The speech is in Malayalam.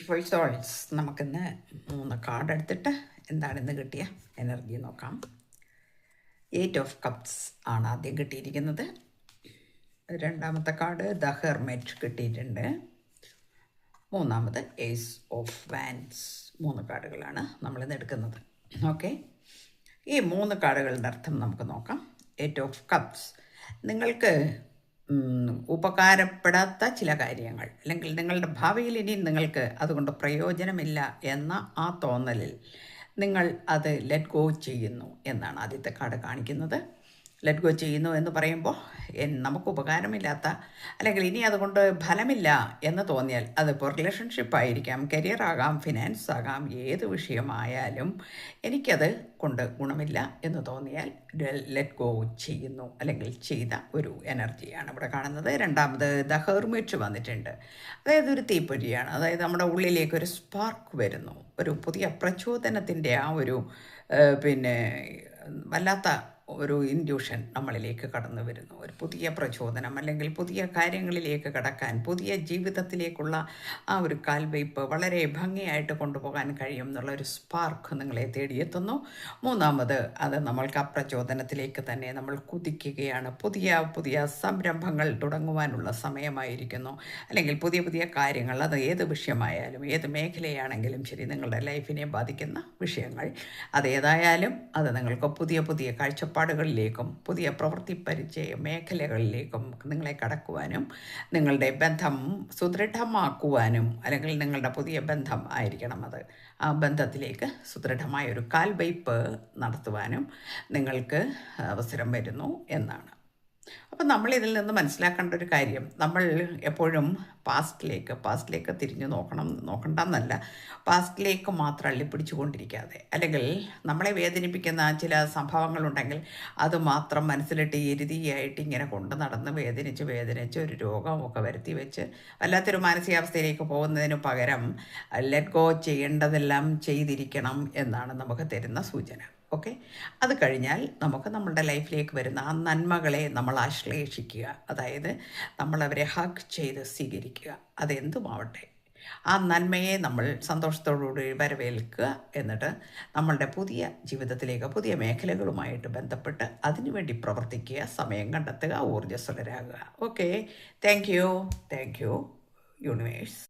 Beautiful souls. നമുക്കിന്ന് 3 കാർഡ് എടുത്തിട്ട് എന്താണ് ഇന്ന് കിട്ടിയ എനർജി നോക്കാം. 8 ഓഫ് കപ്സ് ആണ് ആദ്യം കിട്ടിയിരിക്കുന്നത്. രണ്ടാമത്തെ കാർഡ് ദ ഹെർമിറ്റ് കിട്ടിയിട്ടുണ്ട്. മൂന്നാമത് ഏസ് ഓഫ് വാൻസ്. 3 കാർഡുകളാണ് നമ്മളിന്ന് എടുക്കുന്നത്. ഓക്കെ, ഈ 3 കാർഡുകളുടെ അർത്ഥം നമുക്ക് നോക്കാം. 8 ഓഫ് കപ്സ്, നിങ്ങൾക്ക് ഉപകാരപ്പെടാത്ത ചില കാര്യങ്ങൾ, അല്ലെങ്കിൽ നിങ്ങളുടെ ഭാവിയിൽ ഇനി നിങ്ങൾക്ക് അതുകൊണ്ട് പ്രയോജനമില്ല എന്ന ആ തോന്നലിൽ നിങ്ങൾ അത് ലെറ്റ് ഗോ ചെയ്യുന്നു എന്നാണ് ആദ്യത്തെ കാർഡ് കാണിക്കുന്നത്. ലെറ്റ് ഗോ ചെയ്യുന്നു എന്ന് പറയുമ്പോൾ നമുക്ക് ഉപകാരമില്ലാത്ത, അല്ലെങ്കിൽ ഇനി അതുകൊണ്ട് ഫലമില്ല എന്ന് തോന്നിയാൽ, അതിപ്പോൾ റിലേഷൻഷിപ്പ് ആയിരിക്കാം, കരിയർ ആകാം, ഫിനാൻസ് ആകാം, ഏത് വിഷയമായാലും എനിക്കത് കൊണ്ട് ഗുണമില്ല എന്ന് തോന്നിയാൽ ലെറ്റ് ഗോ ചെയ്യുന്നു, അല്ലെങ്കിൽ ചെയ്ത ഒരു എനർജിയാണ് ഇവിടെ കാണുന്നത്. രണ്ടാമത് ദ ഹെർമിറ്റ് വന്നിട്ടുണ്ട്. അതായത് ഒരു തീപ്പൊരിയാണ്. അതായത് നമ്മുടെ ഉള്ളിലേക്ക് ഒരു സ്പാർക്ക് വരുന്നു, ഒരു പുതിയ പ്രചോദനത്തിൻ്റെ ആ ഒരു വല്ലാത്ത ഒരു ഇൻഡ്യൂഷൻ നമ്മളിലേക്ക് കടന്നു വരുന്നു. ഒരു പുതിയ പ്രചോദനം, അല്ലെങ്കിൽ പുതിയ കാര്യങ്ങളിലേക്ക് കടക്കാൻ, പുതിയ ജീവിതത്തിലേക്കുള്ള ആ ഒരു കാൽവയ്പ് വളരെ ഭംഗിയായിട്ട് കൊണ്ടുപോകാൻ കഴിയും എന്നുള്ളൊരു സ്പാർക്ക് നിങ്ങളെ തേടിയെത്തുന്നു. മൂന്നാമത് അത് നമ്മൾക്ക് ആ പ്രചോദനത്തിലേക്ക് തന്നെ നമ്മൾ കുതിക്കുകയാണ്. പുതിയ പുതിയ സംരംഭങ്ങൾ തുടങ്ങുവാനുള്ള സമയമായിരിക്കുന്നു, അല്ലെങ്കിൽ പുതിയ പുതിയ കാര്യങ്ങൾ, അത് ഏത് വിഷയമായാലും, ഏത് മേഖലയാണെങ്കിലും ശരി, നിങ്ങളുടെ ലൈഫിനെ ബാധിക്കുന്ന വിഷയങ്ങൾ അതേതായാലും അത് നിങ്ങൾക്ക് പുതിയ പുതിയ കാഴ്ചപ്പാടുകളിലേക്കും പുതിയ പ്രവൃത്തി പരിചയ മേഖലകളിലേക്കും നിങ്ങളെ കടക്കുവാനും, നിങ്ങളുടെ ബന്ധം സുദൃഢമാക്കുവാനും, അല്ലെങ്കിൽ നിങ്ങളുടെ പുതിയ ബന്ധം ആയിരിക്കണം അത്, ആ ബന്ധത്തിലേക്ക് സുദൃഢമായ ഒരു കാൽവയ്പ് നടത്തുവാനും നിങ്ങൾക്ക് അവസരം വരുന്നു എന്നാണ്. അപ്പം നമ്മളിതിൽ നിന്ന് മനസ്സിലാക്കേണ്ട ഒരു കാര്യം, നമ്മൾ എപ്പോഴും പാസ്റ്റിലേക്ക് തിരിഞ്ഞു നോക്കണ്ടെന്നല്ല, പാസ്റ്റിലേക്ക് മാത്രം അള്ളിപ്പിടിച്ചുകൊണ്ടിരിക്കാതെ, അല്ലെങ്കിൽ നമ്മളെ വേദനിപ്പിക്കുന്ന ചില സംഭവങ്ങളുണ്ടെങ്കിൽ അത് മാത്രം മനസ്സിലിട്ട് എരുതിയായിട്ട് ഇങ്ങനെ കൊണ്ട് നടന്ന് വേദനിച്ച് ഒരു രോഗമൊക്കെ വരുത്തി വെച്ച് വല്ലാത്തൊരു മാനസികാവസ്ഥയിലേക്ക് പോകുന്നതിന് പകരം ലെറ്റ് ഗോ ചെയ്യേണ്ടതെല്ലാം ചെയ്തിരിക്കണം എന്നാണ് നമുക്ക് തരുന്ന സൂചന. ഓക്കെ, അത് കഴിഞ്ഞാൽ നമുക്ക് നമ്മളുടെ ലൈഫിലേക്ക് വരുന്ന ആ നന്മകളെ നമ്മൾ ആശ്ലേഷിക്കുക. അതായത് നമ്മളവരെ ഹഗ് ചെയ്ത് സ്വീകരിക്കുക. അതെന്തുമാവട്ടെ, ആ നന്മയെ നമ്മൾ സന്തോഷത്തോടുകൂടി വരവേൽക്കുക. എന്നിട്ട് നമ്മളുടെ പുതിയ ജീവിതത്തിലേക്ക്, പുതിയ മേഖലകളുമായിട്ട് ബന്ധപ്പെട്ട് അതിനുവേണ്ടി പ്രവർത്തിക്കുക, സമയം കണ്ടെത്തുക, ഊർജ്ജസ്വലരാകുക. Okay, thank you universe.